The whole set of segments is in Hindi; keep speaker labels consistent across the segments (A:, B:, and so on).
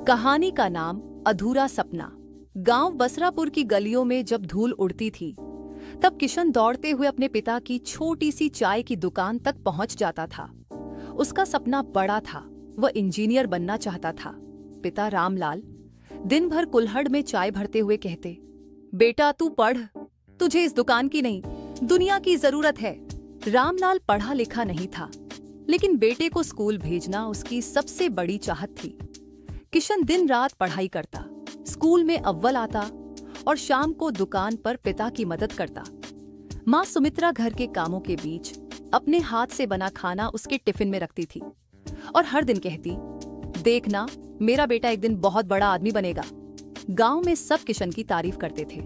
A: कहानी का नाम अधूरा सपना। गांव बसरापुर की गलियों में जब धूल उड़ती थी तब किशन दौड़ते हुए अपने पिता की छोटी सी चाय की दुकान तक पहुंच जाता था। उसका सपना बड़ा था, वह इंजीनियर बनना चाहता था। पिता रामलाल दिन भर कुल्हड़ में चाय भरते हुए कहते, बेटा तू पढ़, तुझे इस दुकान की नहीं दुनिया की जरूरत है। रामलाल पढ़ा लिखा नहीं था, लेकिन बेटे को स्कूल भेजना उसकी सबसे बड़ी चाहत थी। किशन दिन रात पढ़ाई करता, स्कूल में अव्वल आता और शाम को दुकान पर पिता की मदद करता। माँ सुमित्रा घर के कामों के बीच अपने हाथ से बना खाना उसके टिफिन में रखती थी और हर दिन कहती, देखना मेरा बेटा एक दिन बहुत बड़ा आदमी बनेगा। गांव में सब किशन की तारीफ करते थे,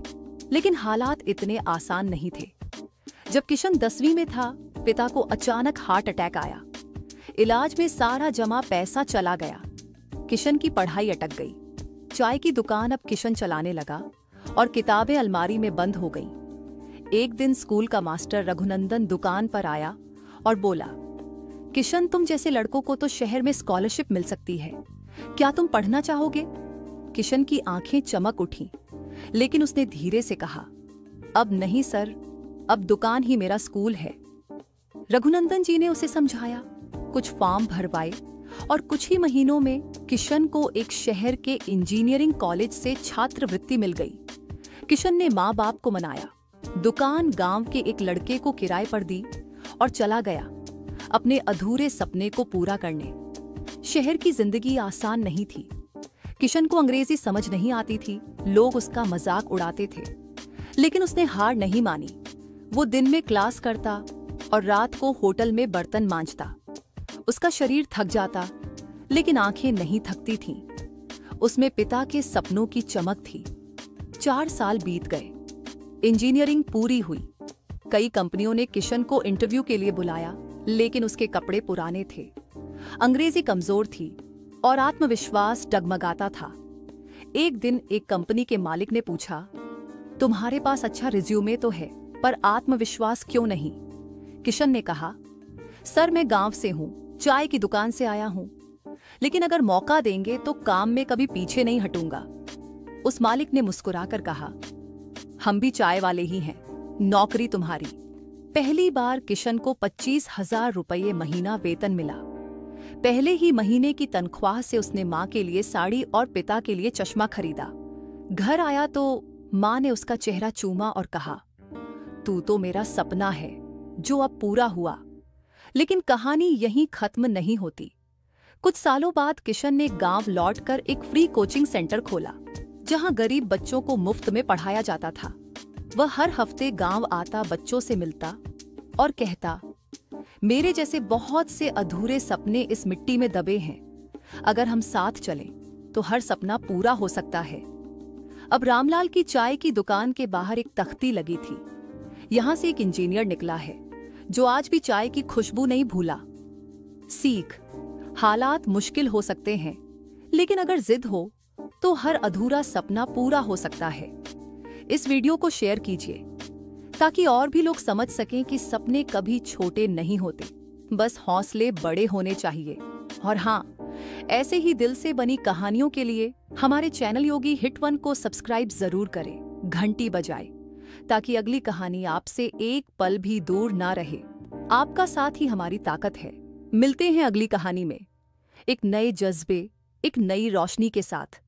A: लेकिन हालात इतने आसान नहीं थे। जब किशन 10वीं में था, पिता को अचानक हार्ट अटैक आया। इलाज में सारा जमा पैसा चला गया। किशन की पढ़ाई अटक गई। चाय की दुकान अब किशन चलाने लगा और किताबें अलमारी में बंद हो गईं। एक दिन स्कूल का मास्टर रघुनंदन दुकान पर आया और बोला, किशन तुम जैसे लड़कों को तो शहर में स्कॉलरशिप मिल सकती है, क्या तुम पढ़ना चाहोगे? किशन की आंखें चमक उठीं, लेकिन उसने धीरे से कहा, अब नहीं सर, अब दुकान ही मेरा स्कूल है। रघुनंदन जी ने उसे समझाया, कुछ फॉर्म भरवाए और कुछ ही महीनों में किशन को एक शहर के इंजीनियरिंग कॉलेज से छात्रवृत्ति मिल गई। किशन ने माँ बाप को मनाया, दुकान गांव के एक लड़के को किराए पर दी और चला गया अपने अधूरे सपने को पूरा करने। शहर की जिंदगी आसान नहीं थी। किशन को अंग्रेजी समझ नहीं आती थी, लोग उसका मजाक उड़ाते थे, लेकिन उसने हार नहीं मानी। वो दिन में क्लास करता और रात को होटल में बर्तन मांजता। उसका शरीर थक जाता, लेकिन आंखें नहीं थकती थीं। उसमें पिता के सपनों की चमक थी। 4 साल बीत गए। इंजीनियरिंग पूरी हुई। कई कंपनियों ने किशन को इंटरव्यू के लिए बुलाया, लेकिन उसके कपड़े पुराने थे, अंग्रेजी कमजोर थी और आत्मविश्वास डगमगाता था। एक दिन एक कंपनी के मालिक ने पूछा, तुम्हारे पास अच्छा रिज्यूमे तो है, पर आत्मविश्वास क्यों नहीं? किशन ने कहा, सर मैं गांव से हूं, चाय की दुकान से आया हूं, लेकिन अगर मौका देंगे तो काम में कभी पीछे नहीं हटूंगा। उस मालिक ने मुस्कुराकर कहा, हम भी चाय वाले ही हैं, नौकरी तुम्हारी। पहली बार किशन को 25,000 रुपये महीना वेतन मिला। पहले ही महीने की तनख्वाह से उसने माँ के लिए साड़ी और पिता के लिए चश्मा खरीदा। घर आया तो माँ ने उसका चेहरा चूमा और कहा, तू तो मेरा सपना है जो अब पूरा हुआ। लेकिन कहानी यहीं खत्म नहीं होती। कुछ सालों बाद किशन ने गांव लौटकर एक फ्री कोचिंग सेंटर खोला, जहां गरीब बच्चों को मुफ्त में पढ़ाया जाता था। वह हर हफ्ते गांव आता, बच्चों से मिलता और कहता, मेरे जैसे बहुत से अधूरे सपने इस मिट्टी में दबे हैं, अगर हम साथ चलें तो हर सपना पूरा हो सकता है। अब रामलाल की चाय की दुकान के बाहर एक तख्ती लगी थी। यहां से एक इंजीनियर निकला है जो आज भी चाय की खुशबू नहीं भूला। सीख, हालात मुश्किल हो सकते हैं, लेकिन अगर जिद हो तो हर अधूरा सपना पूरा हो सकता है। इस वीडियो को शेयर कीजिए ताकि और भी लोग समझ सकें कि सपने कभी छोटे नहीं होते, बस हौसले बड़े होने चाहिए। और हाँ, ऐसे ही दिल से बनी कहानियों के लिए हमारे चैनल योगी हिट 1 को सब्सक्राइब जरूर करें, घंटी बजाएं, ताकि अगली कहानी आपसे एक पल भी दूर ना रहे। आपका साथ ही हमारी ताकत है। मिलते हैं अगली कहानी में, एक नए जज्बे, एक नई रोशनी के साथ।